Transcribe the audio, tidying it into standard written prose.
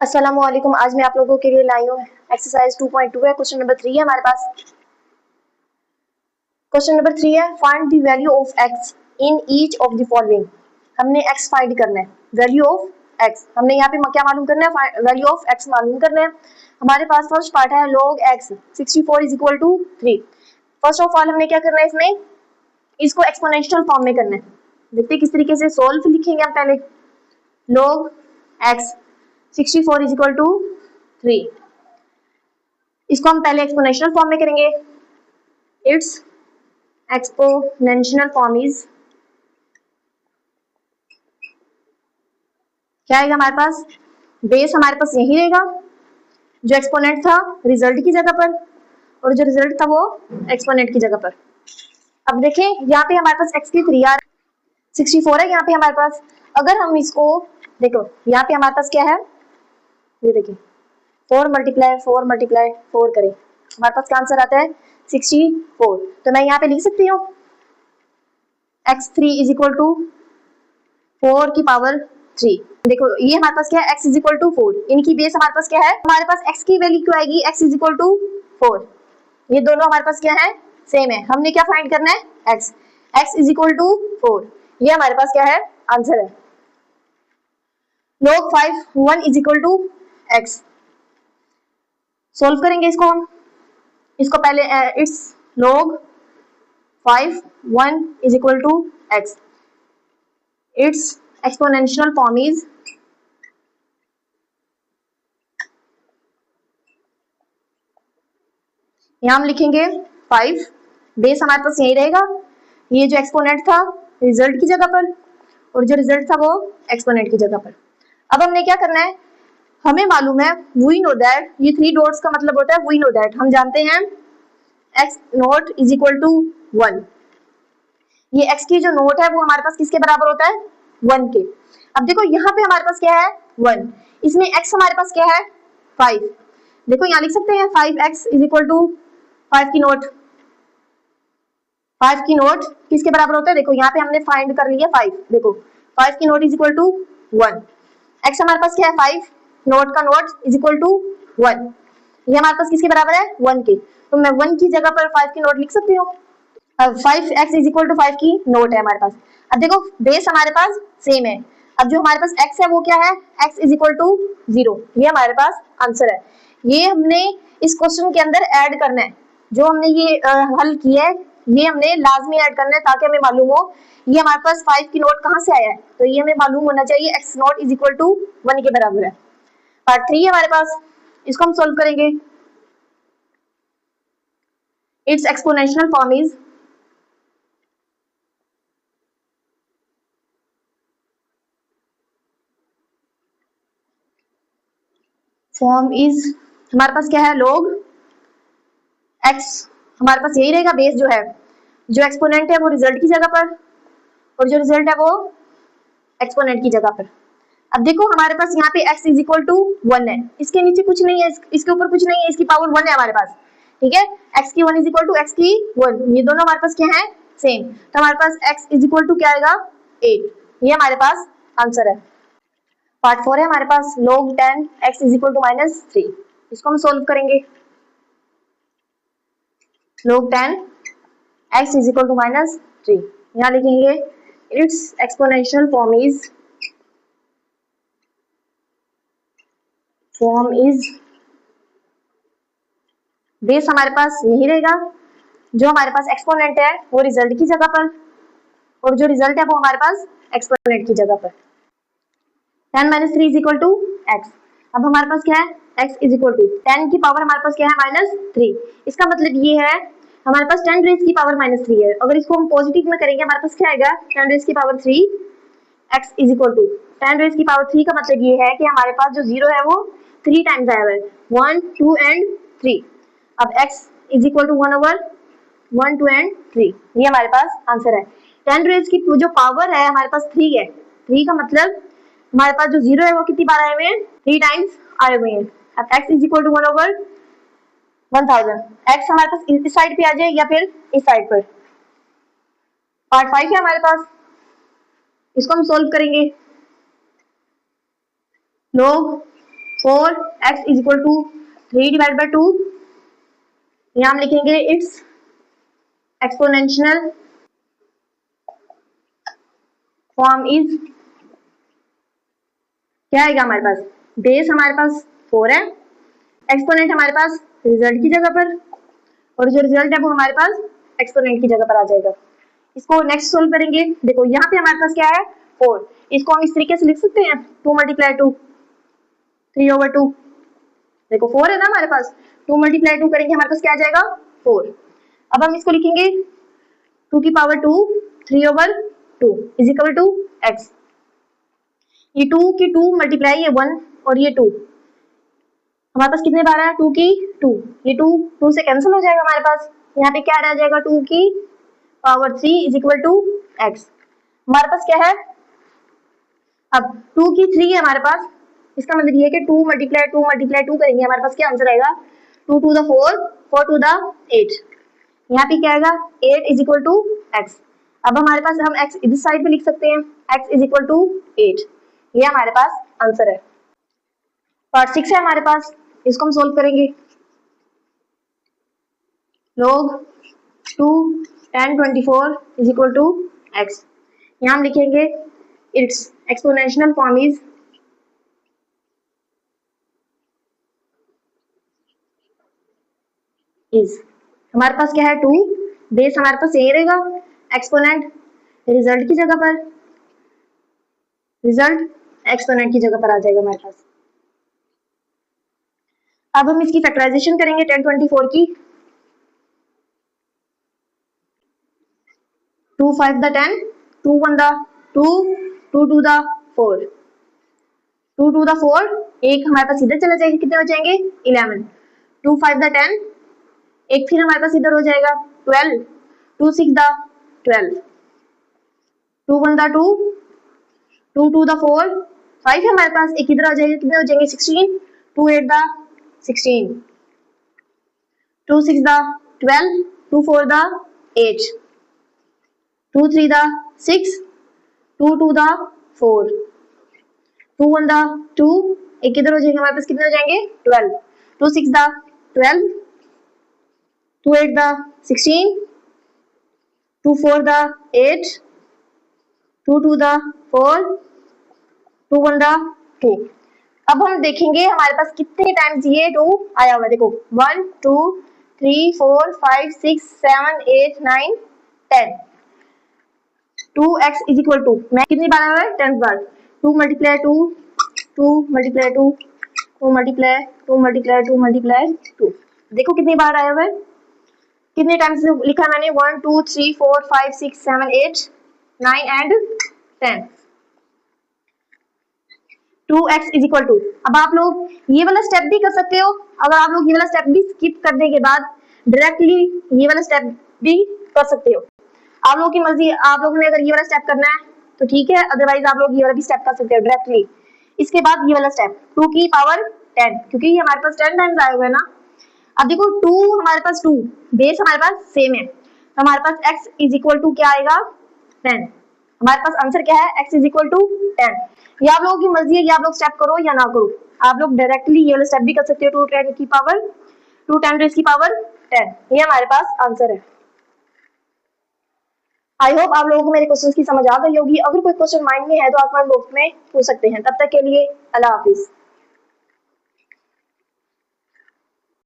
अस्सलाम वालेकुम। आज मैं आप लोगों के लिए लाई हूँ एक्सरसाइज 2.2 है। क्वेश्चन नंबर 3 है हमारे पास। क्वेश्चन नंबर 3 है find the value of x in each of the following. हमने एक्स फाइंड करना है, वैल्यू ऑफ एक्स। हमने यहाँ पे क्या मालूम करना है? वैल्यू ऑफ एक्स मालूम करना है। हमारे पास फर्स्ट पार्ट है log x 64 is equal to 3। First of all हमने क्या करना है, इसमें इसको एक्सपोनेंशियल फॉर्म में करना है। देखते किस तरीके से सोल्व लिखेंगे हम। पहले log x 64 is equal to 3, इसको हम पहले एक्सपोनेंशियल फॉर्म में करेंगे। इट्स एक्सपोनेंशियल फॉर्म इज क्या आएगा हमारे पास? बेस हमारे पास यही रहेगा, जो एक्सपोनेंट था रिजल्ट की जगह पर, और जो रिजल्ट था वो एक्सपोनेंट की जगह पर। अब देखें यहाँ पे हमारे पास x की 3 आर 64 है यहाँ पे हमारे पास। अगर हम इसको देखो, यहाँ पे हमारे पास क्या है, ये देखिए 4 मल्टीप्लाई 4 करें, हमारे पास क्या आंसर आता है? 64। तो मैं यहाँ पे लिख सकती हूँ x3 इज इक्वल टू 4 की पावर 3। देखो ये हमारे पास क्या है, x इज इक्वल टू 4। इनकी बेस हमारे पास क्या है? हमारे पास x की वैल्यू क्यों आएगी? x is equal to 4। ये दोनों हमारे पास क्या है? सेम है। हमने क्या फाइंड करना है? x is equal to 4। ये हमारे पास क्या है? आंसर है। log 5 1 is equal to x। Solve करेंगे इसको हम। इसको पहले it's log 5 1 is equal to x। Its exponential form is यहां हम लिखेंगे 5, बेस हमारे पास यही रहेगा। ये जो एक्सपोनेंट था रिजल्ट की जगह पर, और जो रिजल्ट था वो एक्सपोनेंट की जगह पर। अब हमने क्या करना है, हमें मालूम है वी नो दैट, ये 3 डॉट्स का मतलब होता है वी नो दैट। हम जानते हैं x naught is equal to 1। ये x की जो नोट है वो हमारे पास किसके बराबर होता है? 1 के। अब देखो यहाँ पे हमारे पास क्या है? 1। इसमें x हमारे पास क्या है? 5। देखो यहाँ लिख सकते हैं 5x इज इक्वल टू 5 की नोट। 5 की नोट किसके बराबर होता है? देखो यहाँ पे हमने फाइंड कर लिया 5। देखो 5 की naught is equal to 1। x हमारे पास क्या है? 5, नोट का नोट इज इक्वल टू 1। ये हमारे पास किसके बराबर है? 1 के। तो मैं 1 की जगह पर 5 की नोट लिख सकती हूँ। अब 5x इज इक्वल टू 5 की नोट है हमारे पास। अब देखो बेस हमारे पास सेम है। अब जो हमारे पास x है वो क्या है? x is equal to 0। ये हमारे पास आंसर है। ये हमने इस क्वेश्चन के अंदर ऐड करना है। जो हमने ये हल किया है ये हमने लाजमी ऐड करना है, ताकि हमें मालूम हो ये हमारे पास 5 की नोट कहाँ से आया है। तो ये हमें मालूम होना चाहिए x naught is equal to 1 के बराबर है। पार्ट 3 है हमारे पास, इसको हम सोल्व करेंगे। इट्स एक्सपोनेंशियल फॉर्म इज हमारे पास क्या है? log x हमारे पास यही रहेगा, बेस जो है, जो एक्सपोनेंट है वो रिजल्ट की जगह पर, और जो रिजल्ट है वो एक्सपोनेंट की जगह पर। अब देखो हमारे पास यहाँ पे x इज इक्वल टू 1 है, इसके नीचे कुछ नहीं है, इसके ऊपर कुछ नहीं है, इसकी पावर 1 है हमारे पास। ठीक है, x की 1 इज इक्वल टू x की 1, ये दोनों हमारे पास क्या है? सेम। तो हमारे पास x इज इक्वल टू क्या आएगा? 8। ये हमारे पास आंसर है। पार्ट 4 है हमारे पास log 10 x is equal to -3। इसको हम सोल्व करेंगे। log 10 x is equal to -3। यहाँ लिखेंगे its exponential form is base हमारे पास यही रहेगा, जो हमारे पास एक्सपोनेंट है वो रिजल्ट की जगह पर, और जो रिजल्ट है वो हमारे पास एक्सपोनेंट की जगह पर। 10 - 3 इज इक्वल टू x। अब हमारे पास क्या है? x इज इक्वल टू 10 की पावर हमारे पास क्या है? -3। इसका मतलब ये है हमारे पास 10 रेज की पावर -3 है। अगर इसको हम पॉजिटिव में करेंगे हमारे पास क्या आएगा? 10 रेज की power 3 x is equal to 10 raise की पावर 3 का मतलब ये है कि हमारे पास जो 0 है वो 3 टाइम्स आया हुआ है, 1 2 एंड 3। अब x is equal to 1/1 2 and 3। ये हमारे पास आंसर है। 10 रेज की जो पावर है हमारे पास 3 है। 3 का मतलब हमारे पास जो 0 है वो कितनी बार आए हुए हैं? 3 टाइम्स आए हुए हैं। अब x is equal to 1/1000। x हमारे पास इस साइड पे आ जाए या फिर इस साइड पर। पार्ट 5 है हमारे पास, इसको हम सोल्व करेंगे। log 4x is equal to 3 divide by 2, यहाँ हम लिखेंगे इट्स एक्सपोनेंशियल फॉर्म इज, क्या आएगा हमारे पास, बेस हमारे पास 4 है, एक्सपोनेंट हमारे पास रिजल्ट की जगह पर, और जो रिजल्ट है वो हमारे पास एक्सपोनेंट की जगह पर आ जाएगा। इसको नेक्स्ट सोल्व करेंगे। देखो यहाँ पे हमारे पास क्या है 4, इसको हम इस तरीके से लिख सकते हैं 2 मल्टीप्लाई 2 3/2। देखो 4 है ना हमारे पास, 2 मल्टीप्लाई 2 करेंगे हमारे पास क्या आ जाएगा 4। अब हम इसको लिखेंगे 2 की power 2 3/2 is equal to x। ये 2 की 2 मल्टीप्लाई ये 1 और ये 2 हमारे पास कितने बार है 2 की 2, ये 2 से कैंसिल हो जाएगा हमारे पास, यहाँ पे क्या रह जाएगा 2 की power 3 is equal to x। हमारे पास क्या है, अब 2 की 3 है हमारे पास, इसका मतलब ये है कि 2 मल्टीप्लाई 2 करेंगे हमारे पास क्या आंसर आएगा 2 टू द 4 4 टू द 8, यहाँ पे क्या आएगा 8 इज इक्वल टू x। अब हमारे पास हम x इस साइड पे लिख सकते हैं, x इज इक्वल टू 8, ये हमारे पास आंसर है। पार्ट 6 है हमारे पास, इसको हम सोल्व करेंगे। log 2 tan 24 is equal to x, यहाँ हम लिखेंगे इट्स एक्सपोनेंशियल फॉर्म इज हमारे पास क्या है 2, बेस हमारे पास यही रहेगा, एक्सपोनेंट रिजल्ट की जगह पर, रिजल्ट एक्सपोनेंट की जगह पर आ जाएगा हमारे पास। अब हम इसकी फैक्टराइजेशन करेंगे tan 24 की, 2 5 द 10 2 1 द 2 2 2 द 4 2 2 द 4, एक हमारे पास इधर चला जाएगा, कितने हो जाएंगे 11, 2 5 द 10, एक फिर हमारे पास इधर हो जाएगा 12, 2 6 द 12, 2 1 द 2 2 2 द 4, 5 है हमारे पास, एक इधर आ जाएगा, कितने हो जाएंगे 16, 2 8 the 16, 2 6 the 12, 2 4 the 8, 2 3 the 6, 2 2 the 4, 2 1 the 2, एक इधर हो जाएगा हमारे पास, कितने हो जाएंगे 12, 2 6 the 12, 2 8 the 16, 2 4 the 8, 2 2 the 4, 2 1 the 2। अब हम देखेंगे हमारे पास कितने टाइम्स ये 2 आया हुआ है। देखो 1 2 3 4 5 6 7 8 9 10, 2x इज इक्वल टू, मैं कितनी बार आया है 10 बार, 2 multiply 2 2 multiply 2 2 multiply 2 multiply 2 multiply 2, देखो कितनी बार आया हुआ है, कितने टाइम्स लिखा है मैंने 1 2 3 4 5 6 7 8 9 and 10, 2x is equal to. अब आप लोग ये वाला स्टेप भी कर सकते हो, अगर आप लोग ये वाला स्टेप भी स्किप करने के बाद डायरेक्टली ये वाला स्टेप भी कर सकते हो, आप लोगों की मर्जी, आप लोगों ने अगर ये वाला स्टेप करना है तो ठीक है, अदरवाइज आप लोग ये वाला भी स्टेप कर सकते हो डायरेक्टली। इसके बाद ये वाला स्टेप 2 की पावर 10, क्योंकि ये हमारे पास 10 टाइम्स आए हुए हैं ना। अब देखो 2 हमारे पास 2, बेस हमारे पास सेम है, तो हमारे पास x इज इक्वल टू क्या आएगा 10, हमारे पास आंसर क्या है x इज इक्वल टू 10। ये आप लोगों की मर्जी है, ये आप लोग स्टेप करो या ना करो, आप लोग डायरेक्टली ये वाला स्टेप भी कर सकते हो, 2 10 की पावर 10, ये हमारे पास आंसर है। आई होप आप लोगों को मेरे क्वेश्चंस की समझ आ गई होगी। अगर कोई क्वेश्चन माइंड में है तो आप कमेंट बॉक्स में पूछ सकते हैं। तब तक के लिए अल्लाह हाफिज।